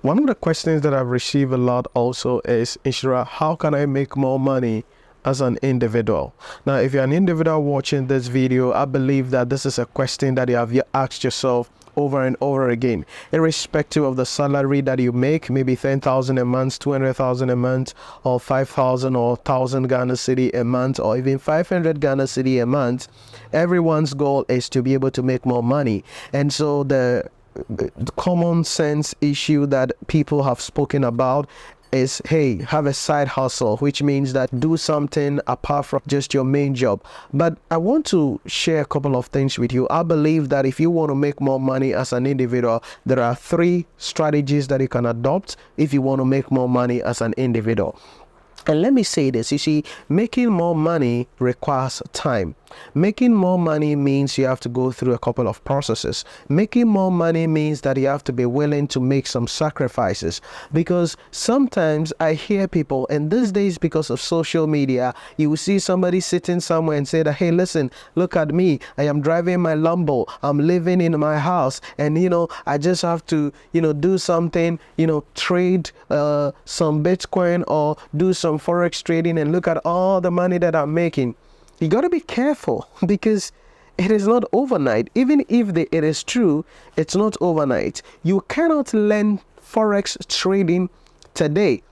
One of the questions that I've received a lot also is, Nhyira, how can I make more money as an individual? Now, if you're an individual watching this video, I believe that this is a question that you have asked yourself over and over again, irrespective of the salary that you make, maybe 10,000 a month, 200,000 a month, or 5,000 or 1,000 Ghana cedi a month, or even 500 Ghana cedi a month. Everyone's goal is to be able to make more money. And so the common sense issue that people have spoken about is, hey, have a side hustle, which means that do something apart from just your main job. But I want to share a couple of things with you. I believe that if you want to make more money as an individual, there are 3 strategies that you can adopt if you want to make more money as an individual. And let me say this, you see, making more money requires time. Making more money means you have to go through a couple of processes. Making more money means that you have to be willing to make some sacrifices. Because sometimes I hear people, and these days because of social media, you will see somebody sitting somewhere and say that, hey, listen, look at me. I am driving my Lambo. I'm living in my house. And, I just have to, do something, trade some Bitcoin or do some Forex trading and look at all the money that I'm making. You got to be careful because it is not overnight. Even if it is true, it's not overnight. You cannot learn Forex trading today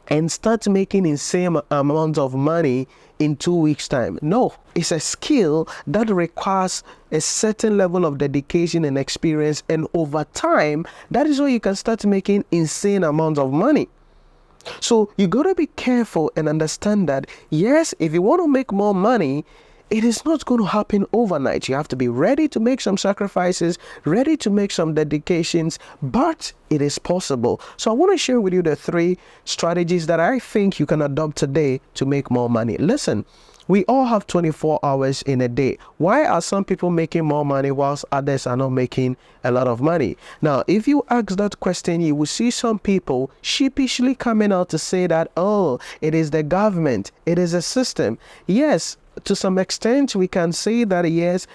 and start making insane amounts of money in 2 weeks' time. No, it's a skill that requires a certain level of dedication and experience. And over time, that is where you can start making insane amounts of money. So you got to be careful and understand that, yes, if you want to make more money, it is not going to happen overnight. You have to be ready to make some sacrifices, ready to make some dedications, but it is possible. So I want to share with you the 3 strategies that I think you can adopt today to make more money. Listen, we all have 24 hours in a day. Why are some people making more money whilst others are not making a lot of money? Now, if you ask that question, you will see some people sheepishly coming out to say that, oh, it is the government, it is a system. Yes, to some extent, we can say that, yes,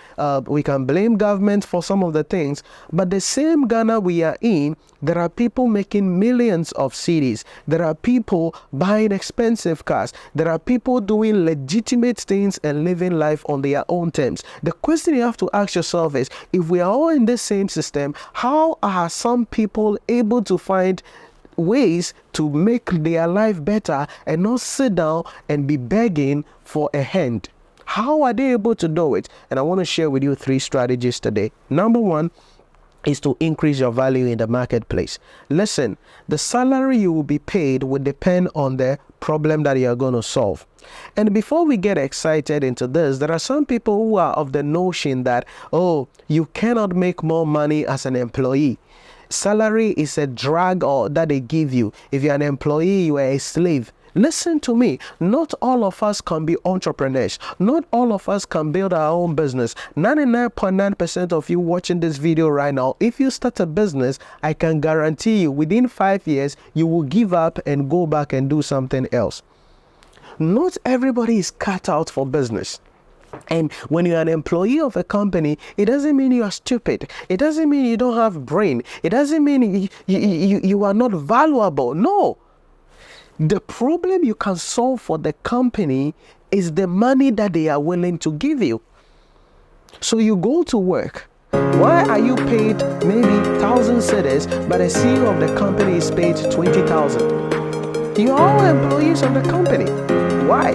we can blame government for some of the things, but the same Ghana we are in, there are people making millions of cedis. There are people buying expensive cars. There are people doing legitimate things and living life on their own terms. The question you have to ask yourself is, if we are all in the same system, how are some people able to find ways to make their life better and not sit down and be begging for a hand? How are they able to do it? And I want to share with you 3 strategies today. Number 1 is to increase your value in the marketplace. Listen, the salary you will be paid will depend on the problem that you are going to solve. And before we get excited into this, there are some people who are of the notion that, oh, you cannot make more money as an employee. Salary is a drag or that they give you. If you're an employee, you are a slave. Listen to me. Not all of us can be entrepreneurs. Not all of us can build our own business. 99.9% of you watching this video right now, if you start a business, I can guarantee you within 5 years, you will give up and go back and do something else. Not everybody is cut out for business. And when you're an employee of a company, it doesn't mean you are stupid. It doesn't mean you don't have brain. It doesn't mean you are not valuable. No. The problem you can solve for the company is the money that they are willing to give you. So you go to work. Why are you paid maybe 1,000 cedis, but the CEO of the company is paid 20,000? You are all employees of the company. Why?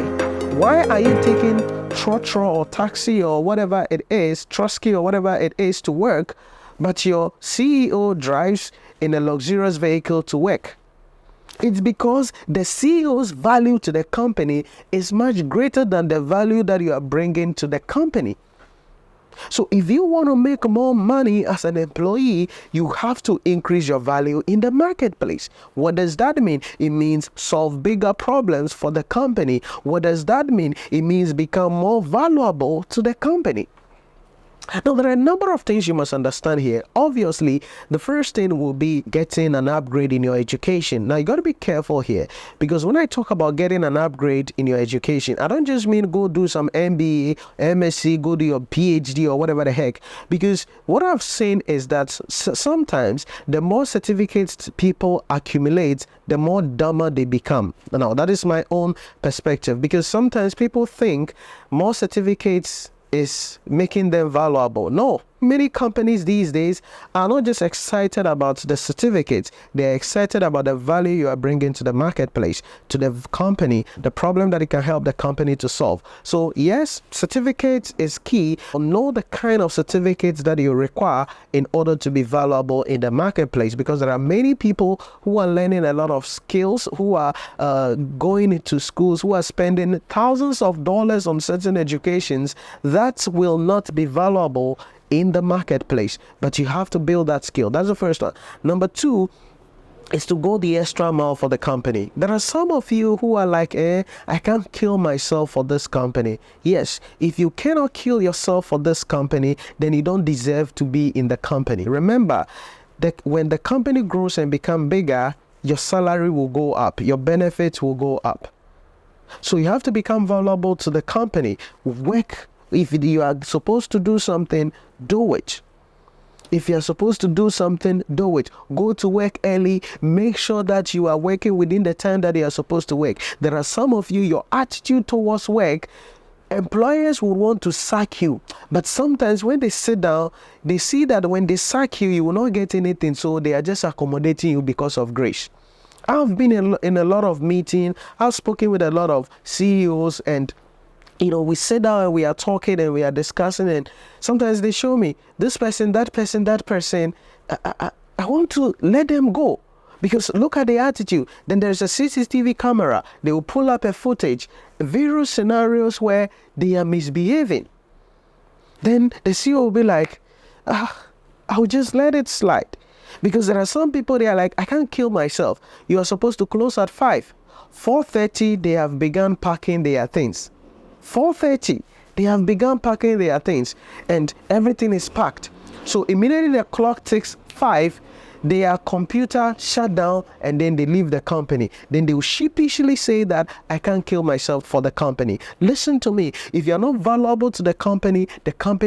Why are you taking trotro or taxi or whatever it is, trusky or whatever it is to work, but your CEO drives in a luxurious vehicle to work? It's because the CEO's value to the company is much greater than the value that you are bringing to the company. So if you want to make more money as an employee, you have to increase your value in the marketplace. What does that mean? It means solve bigger problems for the company. What does that mean? It means become more valuable to the company. Now, there are a number of things you must understand here. Obviously, the first thing will be getting an upgrade in your education. Now, you got to be careful here, because when I talk about getting an upgrade in your education, I don't just mean go do some MBA, MSc, go do your PhD or whatever the heck. Because what I've seen is that sometimes the more certificates people accumulate, the more dumber they become. Now, that is my own perspective, because sometimes people think more certificates is making them valuable. No, many companies these days are not just excited about the certificates, they're excited about the value you are bringing to the marketplace, to the company, the problem that it can help the company to solve. So yes, certificates is key. Know the kind of certificates that you require in order to be valuable in the marketplace, because there are many people who are learning a lot of skills, who are going into schools, who are spending thousands of dollars on certain educations that will not be valuable in the marketplace. But you have to build that skill. That's the first one. Number two is to go the extra mile for the company. There are some of you who are like, I can't kill myself for this company. Yes, if you cannot kill yourself for this company, then you don't deserve to be in the company. Remember that when the company grows and become bigger, your salary will go up, your benefits will go up. So you have to become valuable to the company. Work. If you are supposed to do something, do it. If you are supposed to do something, do it. Go to work early. Make sure that you are working within the time that you are supposed to work. There are some of you, your attitude towards work, employers will want to sack you. But sometimes when they sit down, they see that when they sack you, you will not get anything. So they are just accommodating you because of grace. I've been in a lot of meetings. I've spoken with a lot of CEOs, and we sit down and we are talking and we are discussing, and sometimes they show me this person, that person, that person. I want to let them go, because look at the attitude. Then there's a CCTV camera. They will pull up a footage, various scenarios where they are misbehaving. Then the CEO will be like, I'll just let it slide. Because there are some people, they are like, I can't kill myself. You are supposed to close at 5. 4:30, they have begun packing their things. 4:30, they have begun packing their things, and everything is packed. So immediately the clock ticks 5, their computer shut down, and then they leave the company. Then they will sheepishly say that I can't kill myself for the company. Listen to me. If you're not valuable to the company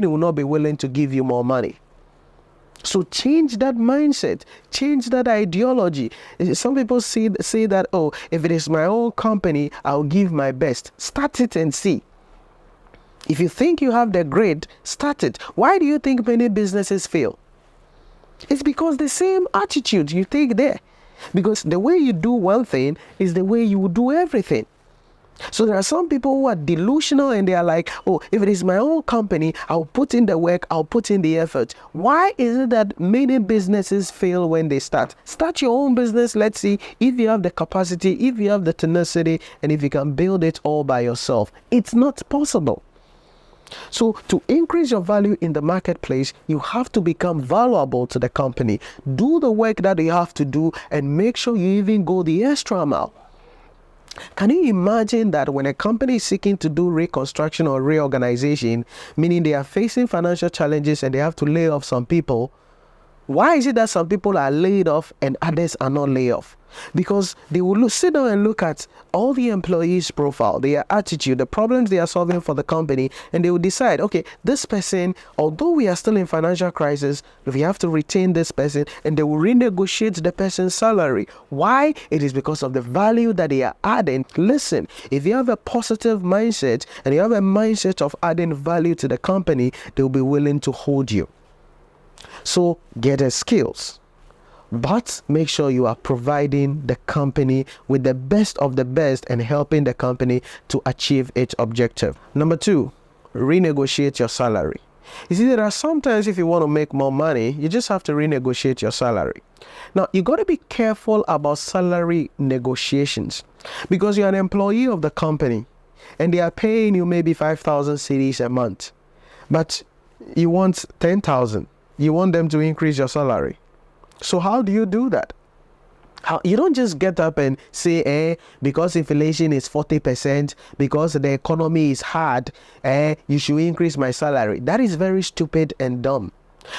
will not be willing to give you more money. So change that mindset, change that ideology. Some people say that, oh, if it is my own company, I'll give my best. Start it and see. If you think you have the grade, start it. Why do you think many businesses fail? It's because the same attitude you take there. Because the way you do one thing is the way you will do everything. So there are some people who are delusional, and they are like, oh, if it is my own company, I'll put in the work, I'll put in the effort. Why is it that many businesses fail when they start? Start your own business. Let's see if you have the capacity, if you have the tenacity, and if you can build it all by yourself. It's not possible. So to increase your value in the marketplace, you have to become valuable to the company. Do the work that you have to do, and make sure you even go the extra mile. Can you imagine that when a company is seeking to do reconstruction or reorganization, meaning they are facing financial challenges and they have to lay off some people? Why is it that some people are laid off and others are not laid off? Because they will sit down and look at all the employees' profile, their attitude, the problems they are solving for the company, and they will decide, okay, this person, although we are still in financial crisis, we have to retain this person, and they will renegotiate the person's salary. Why? It is because of the value that they are adding. Listen, if you have a positive mindset and you have a mindset of adding value to the company, they will be willing to hold you. So get the skills, but make sure you are providing the company with the best of the best and helping the company to achieve its objective. Number 2, renegotiate your salary. You see, there are sometimes if you want to make more money, you just have to renegotiate your salary. Now, you got to be careful about salary negotiations, because you're an employee of the company and they are paying you maybe 5,000 cedis a month, but you want 10,000. You want them to increase your salary. So how do you do that? You don't just get up and say, because inflation is 40%, because the economy is hard, you should increase my salary. That is very stupid and dumb.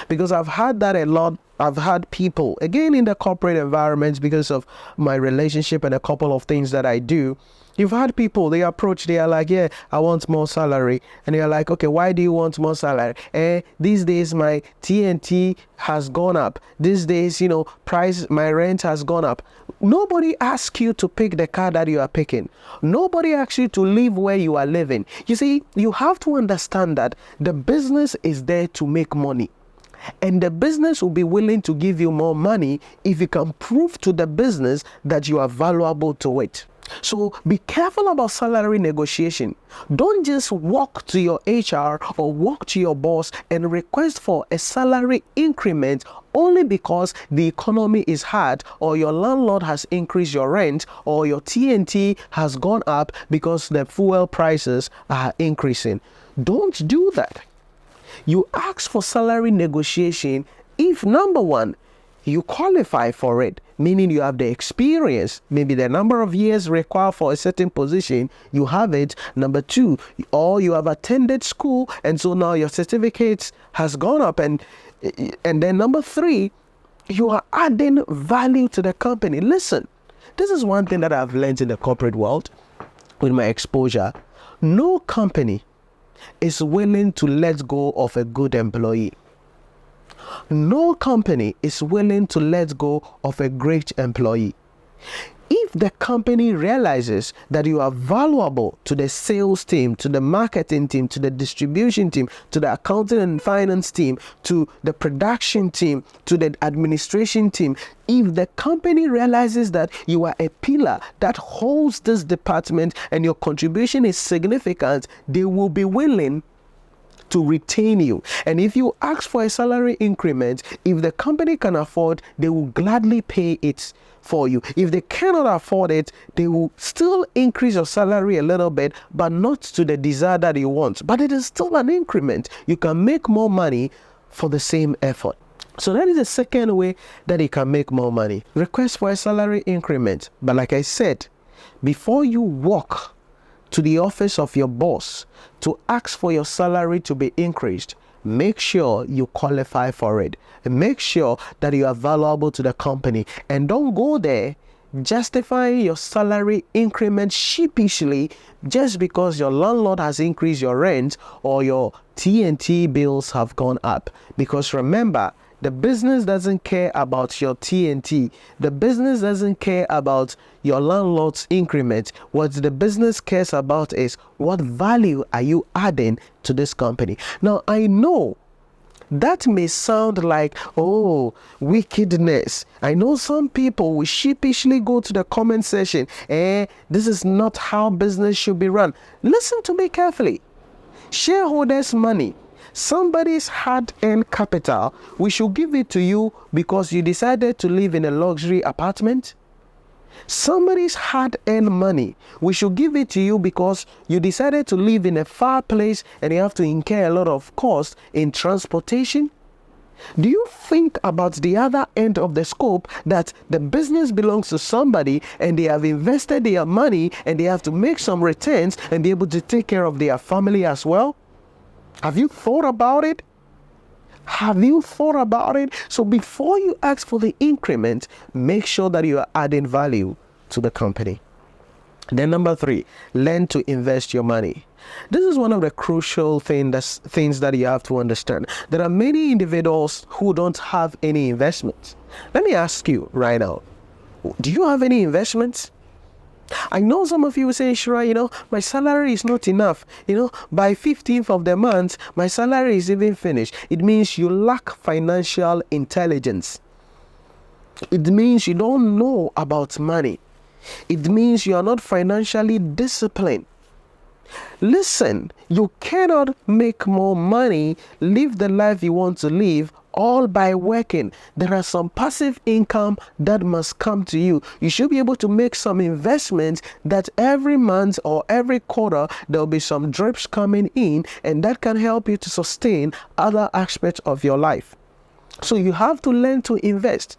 Because I've had that a lot. I've had people, again, in the corporate environment, because of my relationship and a couple of things that I do. You've had people, they approach, they are like, yeah, I want more salary. And you're like, okay, why do you want more salary? These days, my TNT has gone up. These days, my rent has gone up. Nobody asks you to pick the car that you are picking. Nobody asks you to live where you are living. You see, you have to understand that the business is there to make money. And the business will be willing to give you more money if you can prove to the business that you are valuable to it. So be careful about salary negotiation. Don't just walk to your HR or walk to your boss and request for a salary increment only because the economy is hard, or your landlord has increased your rent, or your TNT has gone up because the fuel prices are increasing. Don't do that. You ask for salary negotiation if, number one, you qualify for it, meaning you have the experience, maybe the number of years required for a certain position, you have it. Number two, or you have attended school, and so now your certificate has gone up. And then number three, you are adding value to the company. Listen, this is one thing that I've learned in the corporate world with my exposure. No company is willing to let go of a good employee. No company is willing to let go of a great employee. If the company realizes that you are valuable to the sales team, to the marketing team, to the distribution team, to the accounting and finance team, to the production team, to the administration team, if the company realizes that you are a pillar that holds this department and your contribution is significant, they will be willing to retain you. And if you ask for a salary increment, if the company can afford, they will gladly pay it for you. If they cannot afford it, they will still increase your salary a little bit, but not to the desire that you want. But it is still an increment. You can make more money for the same effort. So that is the second way that you can make more money. Request for a salary increment. But like I said, before you walk to the office of your boss to ask for your salary to be increased, make sure you qualify for it. And make sure that you are valuable to the company. And don't go there justifying your salary increment sheepishly just because your landlord has increased your rent or your TNT bills have gone up. Because remember, the business doesn't care about your TNT. The business doesn't care about your landlord's increment. What the business cares about is what value are you adding to this company. Now, I know that may sound like, oh, wickedness. I know some people will sheepishly go to the comment section, this is not how business should be run. Listen to me carefully. Shareholders' money, somebody's hard-earned capital, we should give it to you because you decided to live in a luxury apartment? Somebody's hard-earned money, we should give it to you because you decided to live in a far place and you have to incur a lot of cost in transportation? Do you think about the other end of the scope, that the business belongs to somebody and they have invested their money and they have to make some returns and be able to take care of their family as well? Have you thought about it? Have you thought about it? So before you ask for the increment, make sure that you are adding value to the company. Then number three, learn to invest your money. This is one of the crucial things that you have to understand. There are many individuals who don't have any investments. Let me ask you right now, do you have any investments? I know some of you will say, Nhyira, my salary is not enough. By 15th of the month, my salary is even finished. It means you lack financial intelligence. It means you don't know about money. It means you are not financially disciplined. Listen, you cannot make more money, live the life you want to live, all by working. There are some passive income that must come to you. You should be able to make some investments that every month or every quarter there will be some drips coming in, and that can help you to sustain other aspects of your life. So you have to learn to invest.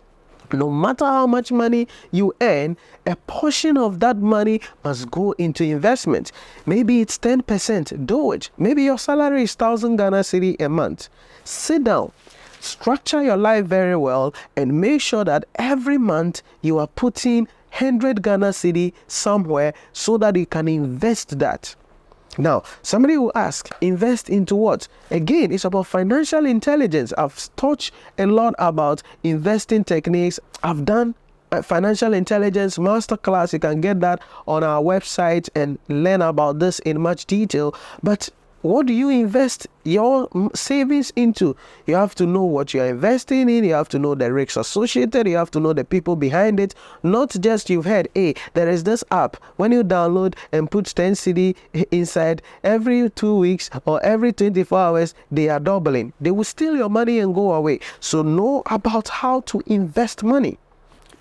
No matter how much money you earn, a portion of that money must go into investment. Maybe it's 10%, do it. Maybe your salary is 1,000 Ghana cedi a month. Sit down, structure your life very well, and make sure that every month you are putting 100 Ghana cedi somewhere so that you can invest that. Now, somebody will ask, invest into what? Again, it's about financial intelligence. I've touched a lot about investing techniques. I've done a financial intelligence masterclass. You can get that on our website and learn about this in much detail. But what do you invest your savings into? You have to know what you're investing in. You have to know the risks associated. You have to know the people behind it. Not just you've heard, hey, there is this app. When you download and put 10 cedi inside, every 2 weeks or every 24 hours, they are doubling. They will steal your money and go away. So know about how to invest money.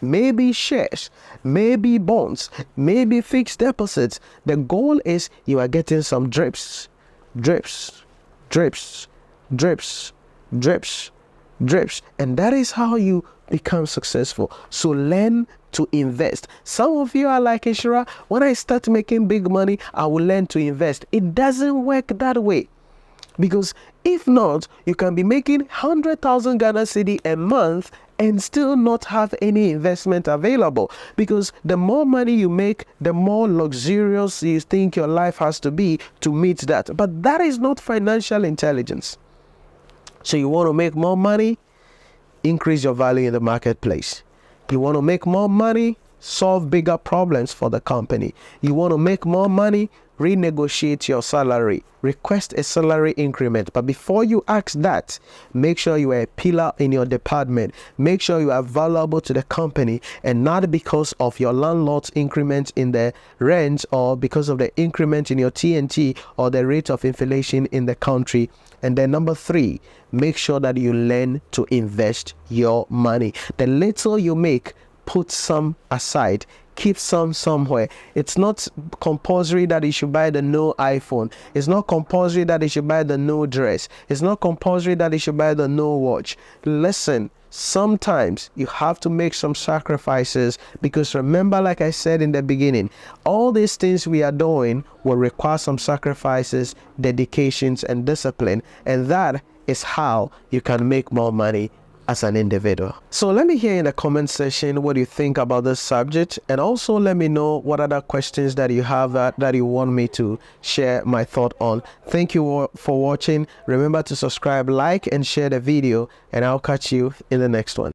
Maybe shares, maybe bonds, maybe fixed deposits. The goal is you are getting some drips. Drips, drips, drips, drips, drips, and that is how you become successful. So learn to invest. Some of you are like, Nhyira, when I start making big money, I will learn to invest. It doesn't work that way. Because if not, you can be making 100,000 Ghana cedi a month and still not have any investment available. Because the more money you make, the more luxurious you think your life has to be to meet that. But that is not financial intelligence. So you want to make more money, increase your value in the marketplace. You want to make more money, solve bigger problems for the company. You want to make more money, renegotiate your salary, request a salary increment. But before you ask that, make sure you are a pillar in your department. Make sure you are valuable to the company, and not because of your landlord's increment in the rent or because of the increment in your TNT or the rate of inflation in the country. And then number 3, make sure that you learn to invest your money. The little you make, put some aside. Keep some somewhere. It's not compulsory that you should buy the new iPhone. It's not compulsory that you should buy the new dress. It's not compulsory that you should buy the new watch. Listen, sometimes you have to make some sacrifices, because remember, like I said in the beginning, all these things we are doing will require some sacrifices, dedications, and discipline. And that is how you can make more money as an individual. So let me hear in the comment section what you think about this subject, and also let me know what other questions that you have that you want me to share my thought on. Thank you for watching. Remember to subscribe, like, and share the video, and I'll catch you in the next one.